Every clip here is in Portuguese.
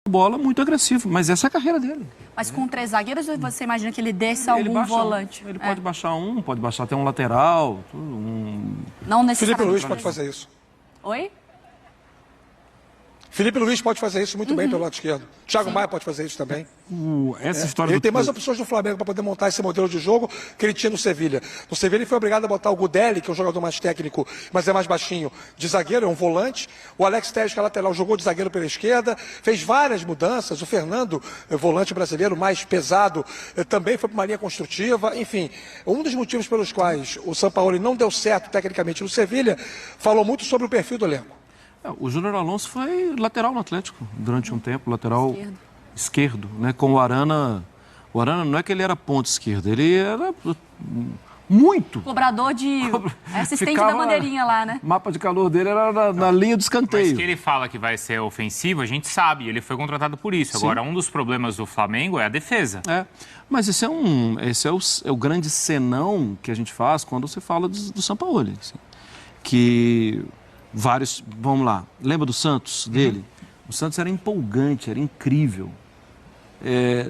bola muito agressivo, mas essa é a carreira dele. Mas com 3 zagueiros, você imagina que ele desça algum volante? Ele pode baixar pode baixar até um lateral. Não necessariamente. Felipe Luiz pode fazer isso. Oi? Felipe Luiz pode fazer isso muito bem pelo lado esquerdo. Thiago Maia pode fazer isso também. Essa história Ele tem mais opções no Flamengo para poder montar esse modelo de jogo que ele tinha no Sevilha. No Sevilha ele foi obrigado a botar o Gudeli, que é um jogador mais técnico, mas é mais baixinho, de zagueiro, é um volante. O Alex Telles, que é lateral, jogou de zagueiro pela esquerda, fez várias mudanças. O Fernando, volante brasileiro, mais pesado, também foi para uma linha construtiva. Enfim, um dos motivos pelos quais o Sampaoli não deu certo tecnicamente no Sevilha, falou muito sobre o perfil do elenco. O Júnior Alonso foi lateral no Atlético durante um tempo, lateral esquerdo, né? Com o Arana. O Arana não é que ele era ponto esquerdo, ele era muito. Cobrador de assistente da bandeirinha lá, né? O mapa de calor dele era na linha do escanteio. Mas que ele fala que vai ser ofensivo, a gente sabe, ele foi contratado por isso. Sim. Agora, um dos problemas do Flamengo é a defesa. Mas esse é o grande senão que a gente faz quando você fala do Sampaoli. Assim, que vamos lá, lembra do Santos dele? O Santos era empolgante, era incrível.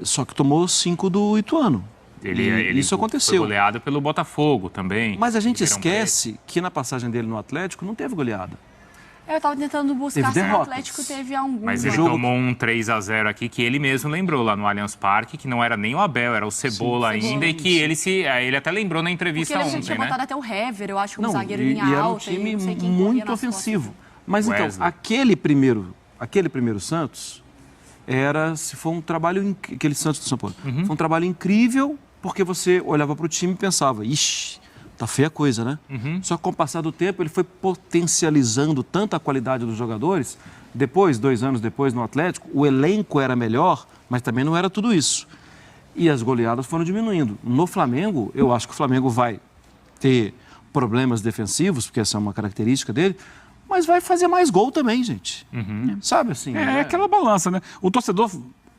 Só que tomou 5 do Ituano. Isso aconteceu. Foi goleado pelo Botafogo também. Mas a gente esquece que na passagem dele no Atlético não teve goleada. Eu estava tentando buscar se o Atlético teve algum. Mas ele tomou um 3-0 aqui que ele mesmo lembrou lá no Allianz Parque, que não era nem o Abel, era o Cebola ainda, e que ele até lembrou na entrevista ontem, né? Porque ele já tinha botado até o Hever, eu acho, como zagueiro em linha alta. Era um time muito ofensivo. Mas então, aquele primeiro Santos foi um trabalho, aquele Santos do São Paulo, foi um trabalho incrível, porque você olhava para o time e pensava, ixi, tá feia a coisa, né? Só que com o passar do tempo, ele foi potencializando tanto a qualidade dos jogadores. Depois, 2 anos depois, no Atlético, o elenco era melhor, mas também não era tudo isso. E as goleadas foram diminuindo. No Flamengo, eu acho que o Flamengo vai ter problemas defensivos, porque essa é uma característica dele, mas vai fazer mais gol também, gente. Sabe assim? É aquela balança, né? O torcedor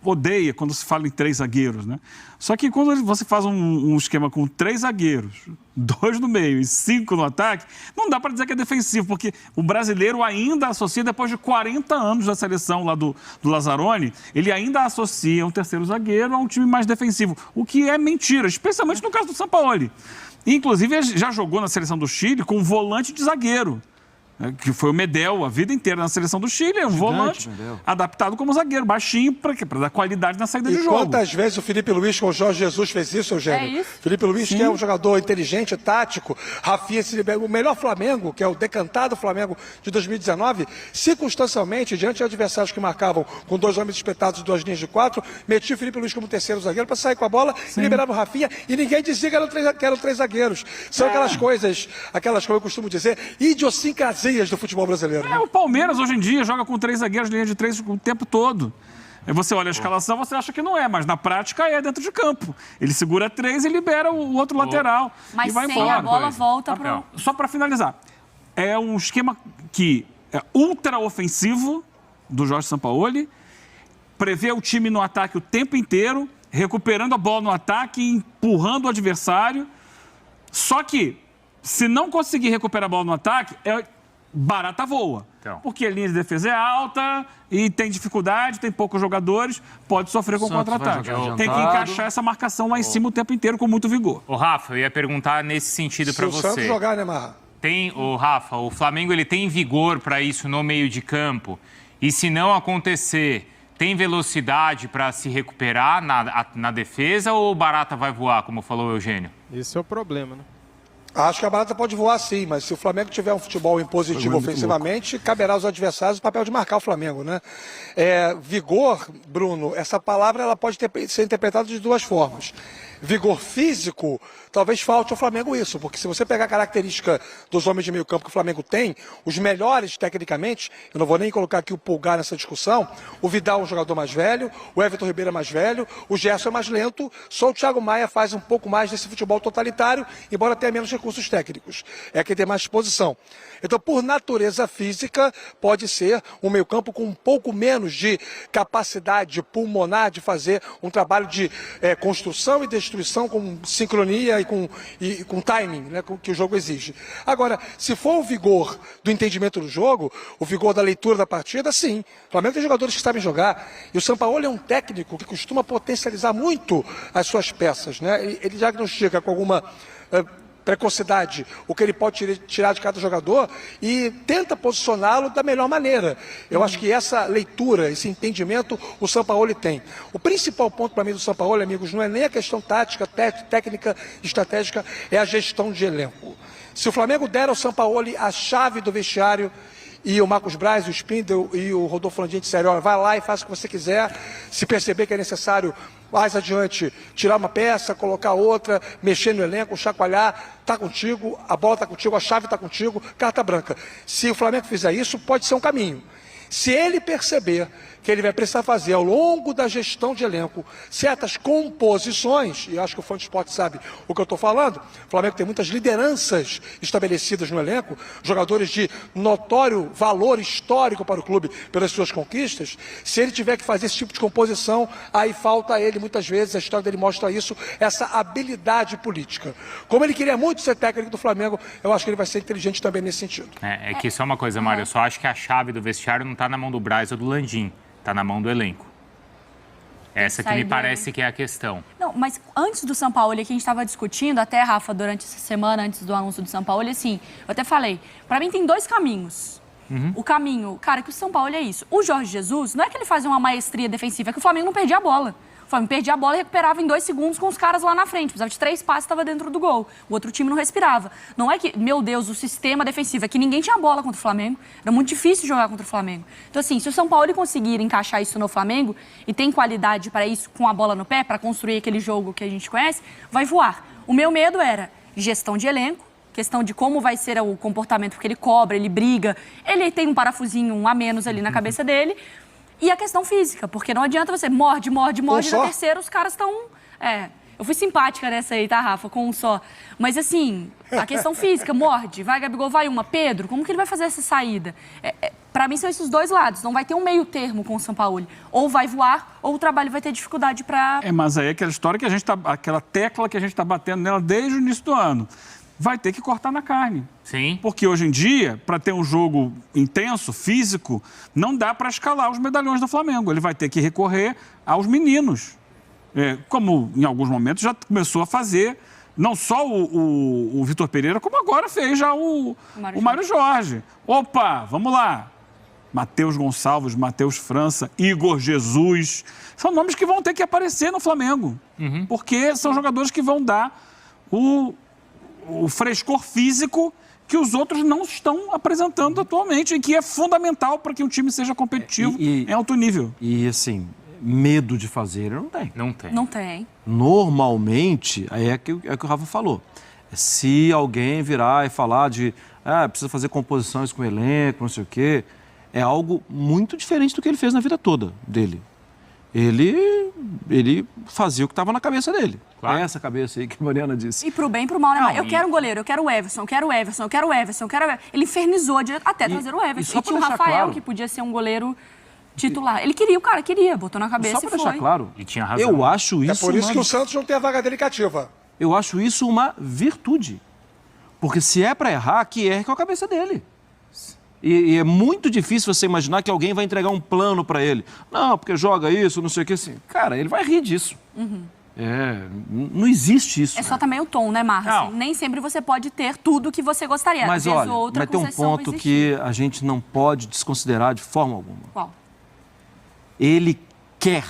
odeia quando se fala em 3 zagueiros, né? Só que quando você faz um esquema com 3 zagueiros, 2 no meio e 5 no ataque, não dá para dizer que é defensivo, porque o brasileiro ainda associa, depois de 40 anos da seleção lá do Lazzaroni, ele ainda associa um terceiro zagueiro a um time mais defensivo, o que é mentira, especialmente no caso do Sampaoli. Inclusive, já jogou na seleção do Chile com um volante de zagueiro, que foi o Medel a vida inteira na seleção do Chile, é um volante adaptado como zagueiro, baixinho, para quê? Para dar qualidade na saída de jogo. E quantas vezes o Felipe Luiz com o Jorge Jesus fez isso, Eugênio? É isso? Felipe Luiz, que é um jogador inteligente, tático, Rafinha, o melhor Flamengo, que é o decantado Flamengo de 2019, circunstancialmente, diante de adversários que marcavam com 2 homens espetados e 2 linhas de 4, metia o Felipe Luiz como terceiro zagueiro para sair com a bola e liberava o Rafinha, e ninguém dizia que eram 3 zagueiros. São aquelas coisas que eu costumo dizer, idiosincrasias do futebol brasileiro. O Palmeiras hoje em dia joga com 3 zagueiros, linha de 3 o tempo todo. Aí você olha a escalação, você acha que não é, mas na prática é dentro de campo. Ele segura 3 e libera o outro lateral. Mas e vai sem embora. a bola volta para o... Só para finalizar, é um esquema que é ultra ofensivo do Jorge Sampaoli, prevê o time no ataque o tempo inteiro, recuperando a bola no ataque, empurrando o adversário. Só que, se não conseguir recuperar a bola no ataque, barata voa. Porque a linha de defesa é alta e tem dificuldade, tem poucos jogadores, pode sofrer com contra-ataque. Tem que encaixar essa marcação lá em cima o tempo inteiro com muito vigor. Ô, Rafa, eu ia perguntar nesse sentido para você. Se o Santos jogar, né, Marra? Rafa, o Flamengo ele tem vigor para isso no meio de campo? E se não acontecer, tem velocidade para se recuperar na defesa ou barata vai voar, como falou o Eugênio? Esse é o problema, né? Acho que a barata pode voar sim, mas se o Flamengo tiver um futebol impositivo ofensivamente, caberá aos adversários o papel de marcar o Flamengo, né? Vigor, Bruno, essa palavra ela pode ser interpretada de 2 formas. Vigor físico, talvez falte ao Flamengo isso, porque se você pegar a característica dos homens de meio campo que o Flamengo tem, os melhores tecnicamente, eu não vou nem colocar aqui o Pulgar nessa discussão, o Vidal é um jogador mais velho, o Everton Ribeiro é mais velho, o Gerson é mais lento, só o Thiago Maia faz um pouco mais desse futebol totalitário, embora tenha menos recursos técnicos, é quem tem mais disposição. Então, por natureza física, pode ser um meio campo com um pouco menos de capacidade pulmonar de fazer um trabalho de construção e destruição distribuição, com sincronia e com timing, né, que o jogo exige. Agora, se for o vigor do entendimento do jogo, o vigor da leitura da partida, sim. O Flamengo tem jogadores que sabem jogar. E o Sampaoli é um técnico que costuma potencializar muito as suas peças, né? Ele diagnostica com alguma precocidade o que ele pode tirar de cada jogador e tenta posicioná-lo da melhor maneira. Eu acho que essa leitura, esse entendimento, o Sampaoli tem. O principal ponto para mim do Sampaoli, amigos, não é nem a questão tática, técnica, estratégica, é a gestão de elenco. Se o Flamengo der ao Sampaoli a chave do vestiário, e o Marcos Braz, o Spindel e o Rodolfo Landim disseram, olha, vai lá e faz o que você quiser, se perceber que é necessário mais adiante tirar uma peça, colocar outra, mexer no elenco, chacoalhar, tá contigo, a bola tá contigo, a chave tá contigo, carta branca. Se o Flamengo fizer isso, pode ser um caminho. Se ele perceber que ele vai precisar fazer ao longo da gestão de elenco certas composições, e acho que o fã de esporte sabe o que eu estou falando, o Flamengo tem muitas lideranças estabelecidas no elenco, jogadores de notório valor histórico para o clube pelas suas conquistas, se ele tiver que fazer esse tipo de composição, aí falta a ele muitas vezes, a história dele mostra isso, essa habilidade política. Como ele queria muito ser técnico do Flamengo, eu acho que ele vai ser inteligente também nesse sentido. É que só uma coisa, Mário, eu só acho que a chave do vestiário não está na mão do Braz ou do Landim. Está na mão do elenco. Essa que me parece que é a questão. Não, mas antes do Sampaoli, que a gente estava discutindo, até, Rafa, durante essa semana, antes do anúncio do Sampaoli, assim, eu até falei, para mim tem dois caminhos. O caminho, cara, que o Sampaoli é isso. O Jorge Jesus, não é que ele fazia uma maestria defensiva, é que o Flamengo não perdia a bola. O Flamengo perdia a bola e recuperava em 2 segundos com os caras lá na frente. Precisava de 3 passes e estava dentro do gol. O outro time não respirava. Não é que, meu Deus, o sistema defensivo, é que ninguém tinha bola contra o Flamengo. Era muito difícil jogar contra o Flamengo. Então, assim, se o São Paulo conseguir encaixar isso no Flamengo e tem qualidade para isso com a bola no pé, para construir aquele jogo que a gente conhece, vai voar. O meu medo era gestão de elenco, questão de como vai ser o comportamento, porque ele cobra, ele briga, ele tem um parafusinho a menos ali na cabeça dele. E a questão física, porque não adianta você morde, e no terceiro os caras estão... eu fui simpática nessa aí, tá, Rafa, com um só. Mas, assim, a questão física, morde, vai, Gabigol, vai uma. Pedro, como que ele vai fazer essa saída? Pra mim, são esses dois lados. Não vai ter um meio termo com o Sampaoli. Ou vai voar, ou o trabalho vai ter dificuldade pra... Mas aí é aquela história que a gente tá... Aquela tecla que a gente tá batendo nela desde o início do ano. Vai ter que cortar na carne. Sim. Porque hoje em dia, para ter um jogo intenso, físico, não dá para escalar os medalhões do Flamengo. Ele vai ter que recorrer aos meninos. Como em alguns momentos já começou a fazer, não só o Vitor Pereira, como agora fez já o Mário Jorge. Opa, vamos lá. Matheus Gonçalves, Matheus França, Igor Jesus. São nomes que vão ter que aparecer no Flamengo. Porque são jogadores que vão dar o frescor físico que os outros não estão apresentando atualmente e que é fundamental para que um time seja competitivo em alto nível. E, assim, medo de fazer ele não tem. Não tem. Normalmente, é que o Rafa falou. Se alguém virar e falar de precisa fazer composições com o elenco, não sei o quê, é algo muito diferente do que ele fez na vida toda dele. Ele fazia o que estava na cabeça dele. Claro. É essa cabeça aí que a Mariana disse. E pro bem e pro mal, né? Eu quero um goleiro, eu quero o Everson, eu quero o Everson, eu quero o Everson, eu quero o Everson. Ele infernizou até trazer o Everson. E tinha o Rafael, que podia ser um goleiro titular. Ele queria, o cara queria, botou na cabeça e foi. Só para deixar claro, e tinha razão. Eu acho isso... É por isso que o Santos não tem a vaga dele cativa. Eu acho isso uma virtude. Porque se é para errar, que erre com a cabeça dele. E é muito difícil você imaginar que alguém vai entregar um plano para ele. Não, porque joga isso, não sei o que assim. Cara, ele vai rir disso. Não existe isso. É só também o tom, né, Marcos? Assim, nem sempre você pode ter tudo que você gostaria. Mas olha, mas tem um ponto que a gente não pode desconsiderar de forma alguma. Qual? Ele quer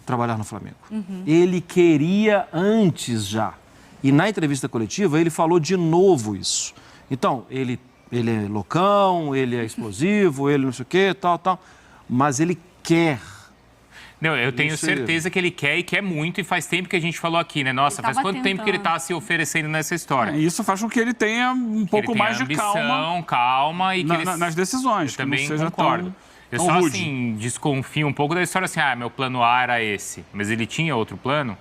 trabalhar no Flamengo. Ele queria antes já. E na entrevista coletiva ele falou de novo isso. Então, ele é loucão, ele é explosivo, ele não sei o quê, tal. Mas ele quer. Não, eu tenho certeza que ele quer e quer muito, e faz tempo que a gente falou aqui, né? Nossa, faz quanto tempo que ele está se oferecendo nessa história? Isso faz com que ele tenha um pouco mais de calma e que nas decisões. Eu também concordo. Eu só, assim, desconfio um pouco da história assim, meu plano A era esse. Mas ele tinha outro plano?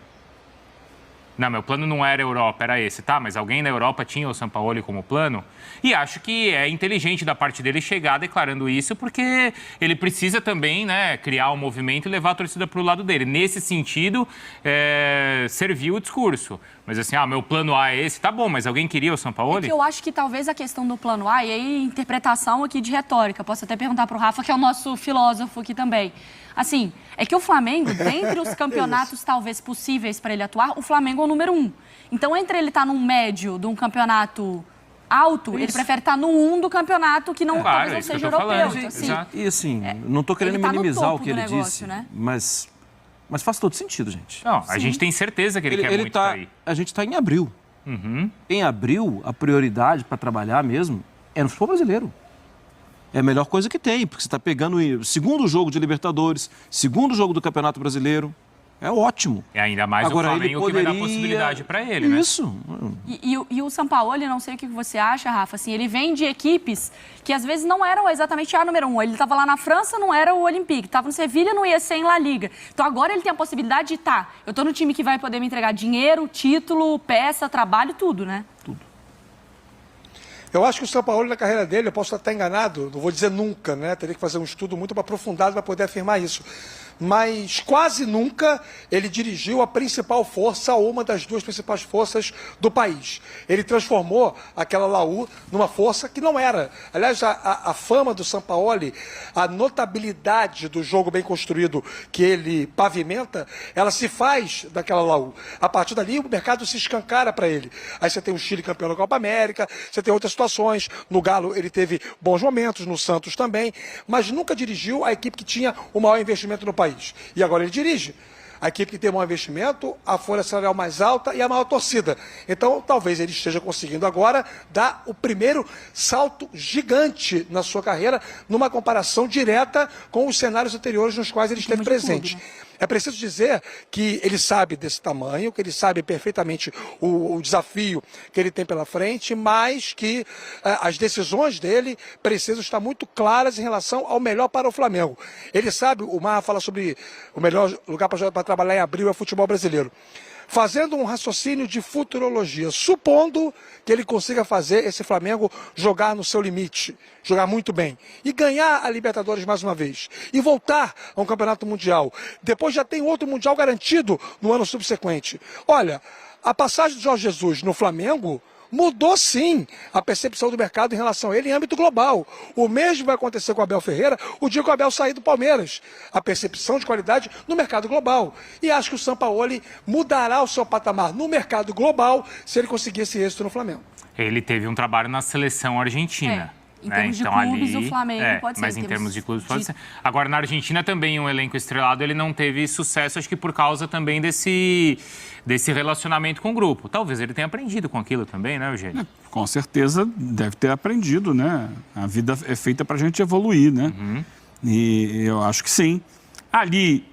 Não, meu plano não era Europa, era esse, tá? Mas alguém na Europa tinha o Sampaoli como plano? E acho que é inteligente da parte dele chegar declarando isso, porque ele precisa também, né, criar um movimento e levar a torcida para o lado dele. Nesse sentido, serviu o discurso. Mas assim, meu plano A é esse, tá bom, mas alguém queria o Sampaoli? É que eu acho que talvez a questão do plano A, e aí interpretação aqui de retórica, posso até perguntar para o Rafa, que é o nosso filósofo aqui também. Assim, é que o Flamengo, dentre os campeonatos talvez possíveis para ele atuar, o Flamengo é o número 1. Então, entre ele estar num médio de um campeonato alto, ele prefere estar no 1 do campeonato que não, talvez não seja europeu. Então, assim, e assim, não estou querendo minimizar o que ele disse, né? mas faz todo sentido, gente. Não, a gente tem certeza que ele quer muito sair. A gente está em abril. Em abril, a prioridade para trabalhar mesmo é no futebol brasileiro. É a melhor coisa que tem, porque você está pegando o segundo jogo de Libertadores, segundo jogo do Campeonato Brasileiro. É ótimo. E ainda mais agora, o Flamengo que vai dar possibilidade para ele, né? Isso. E o Sampaoli, não sei o que você acha, Rafa, assim, ele vem de equipes que às vezes não eram exatamente a número 1. Ele estava lá na França, não era o Olympique. Estava no Sevilha, não ia ser em La Liga. Então agora ele tem a possibilidade de eu estou no time que vai poder me entregar dinheiro, título, peça, trabalho, tudo, né? Tudo. Eu acho que o Sampaoli, na carreira dele, eu posso estar enganado, não vou dizer nunca, né? Teria que fazer um estudo muito aprofundado para poder afirmar isso. Mas quase nunca ele dirigiu a principal força ou uma das duas principais forças do país. Ele transformou aquela Laú numa força que não era. Aliás, a fama do Sampaoli, a notabilidade do jogo bem construído que ele pavimenta, ela se faz daquela Laú. A partir dali, o mercado se escancara para ele. Aí você tem o Chile campeão da Copa América, você tem outras situações. No Galo ele teve bons momentos, no Santos também, mas nunca dirigiu a equipe que tinha o maior investimento no país. E agora ele dirige a equipe que tem o maior investimento, a folha salarial mais alta e a maior torcida. Então, talvez ele esteja conseguindo agora dar o primeiro salto gigante na sua carreira, numa comparação direta com os cenários anteriores nos quais ele esteve presente. É preciso dizer que ele sabe desse tamanho, que ele sabe perfeitamente o desafio que ele tem pela frente, mas que as decisões dele precisam estar muito claras em relação ao melhor para o Flamengo. Ele sabe, o Marra fala sobre o melhor lugar para trabalhar em abril é o futebol brasileiro. Fazendo um raciocínio de futurologia, supondo que ele consiga fazer esse Flamengo jogar no seu limite, jogar muito bem, e ganhar a Libertadores mais uma vez, e voltar a um campeonato mundial. Depois já tem outro mundial garantido no ano subsequente. Olha, a passagem de Jorge Jesus no Flamengo mudou sim a percepção do mercado em relação a ele em âmbito global. O mesmo vai acontecer com o Abel Ferreira o dia que o Abel sair do Palmeiras. A percepção de qualidade no mercado global. E acho que o Sampaoli mudará o seu patamar no mercado global se ele conseguir esse êxito no Flamengo. Ele teve um trabalho na seleção argentina. Em termos de clubes, o Flamengo pode ser. Mas em termos de clubes pode ser. Agora, na Argentina também, um elenco estrelado, ele não teve sucesso, acho que por causa também desse relacionamento com o grupo. Talvez ele tenha aprendido com aquilo também, né, Eugênio? Com certeza deve ter aprendido, né? A vida é feita para a gente evoluir, né? E eu acho que sim. Ali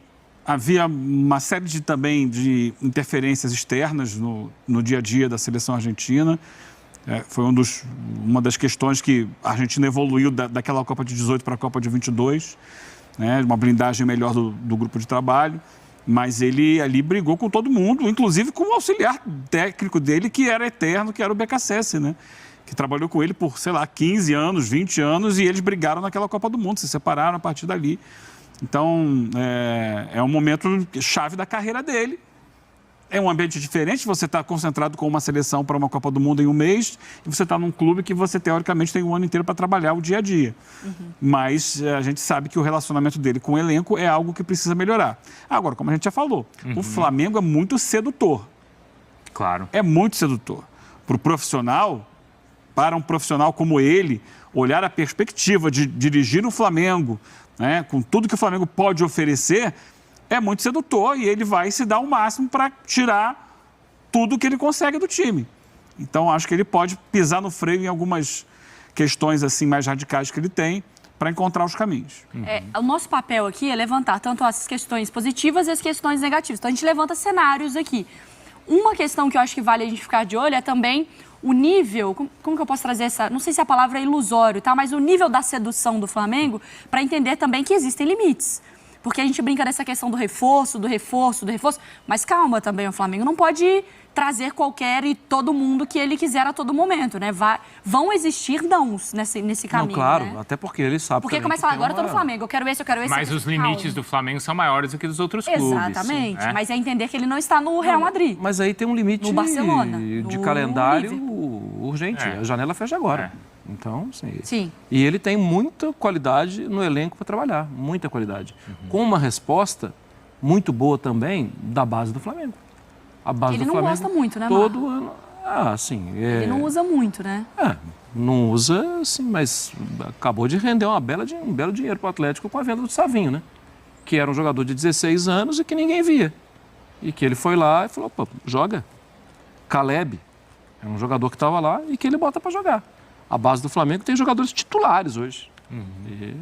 havia uma série também de interferências externas no dia a dia da seleção argentina. Foi uma das questões que a Argentina evoluiu daquela Copa de 18 para a Copa de 22, né? Uma blindagem melhor do grupo de trabalho, mas ele ali brigou com todo mundo, inclusive com o auxiliar técnico dele, que era eterno, que era o BKSS, né? Que trabalhou com ele por, 15 anos, 20 anos, e eles brigaram naquela Copa do Mundo, se separaram a partir dali. Então, é um momento chave da carreira dele. É um ambiente diferente, você está concentrado com uma seleção para uma Copa do Mundo em um mês e você está num clube que você, teoricamente, tem um ano inteiro para trabalhar o dia a dia. Mas a gente sabe que o relacionamento dele com o elenco é algo que precisa melhorar. Agora, como a gente já falou, o Flamengo é muito sedutor. Claro. É muito sedutor. Para um profissional como ele, olhar a perspectiva de dirigir o Flamengo, né, com tudo que o Flamengo pode oferecer, é muito sedutor e ele vai se dar o máximo para tirar tudo que ele consegue do time. Então, acho que ele pode pisar no freio em algumas questões assim mais radicais que ele tem para encontrar os caminhos. O nosso papel aqui é levantar tanto as questões positivas e as questões negativas. Então, a gente levanta cenários aqui. Uma questão que eu acho que vale a gente ficar de olho é também o nível, como que eu posso trazer essa, não sei se a palavra é ilusório, tá? Mas o nível da sedução do Flamengo para entender também que existem limites. Porque a gente brinca nessa questão do reforço, mas calma também, o Flamengo não pode trazer qualquer e todo mundo que ele quiser a todo momento, né? Vão existir nãos nesse caminho, Não, claro, né? até porque ele sabe Porque também começa a falar, agora eu tô no uma... Flamengo, eu quero esse. Mas os limites do Flamengo são maiores do que dos outros clubes. Exatamente, né? mas é entender que ele não está no Real Madrid. Mas aí tem um limite No Barcelona, de no calendário Liverpool. urgente. É. A janela fecha agora. É. Então, Sim. E ele tem muita qualidade no elenco para trabalhar, muita qualidade. Com uma resposta muito boa também da base do Flamengo. A base Ele do não Flamengo gosta muito, né, todo ano. Ah, sim. Ele não usa muito, né? Não usa, sim, mas acabou de render um belo dinheiro para o Atlético com a venda do Savinho, né? Que era um jogador de 16 anos e que ninguém via. E que ele foi lá e falou, pô, joga. Caleb é um jogador que estava lá e que ele bota para jogar. A base do Flamengo tem jogadores titulares hoje. E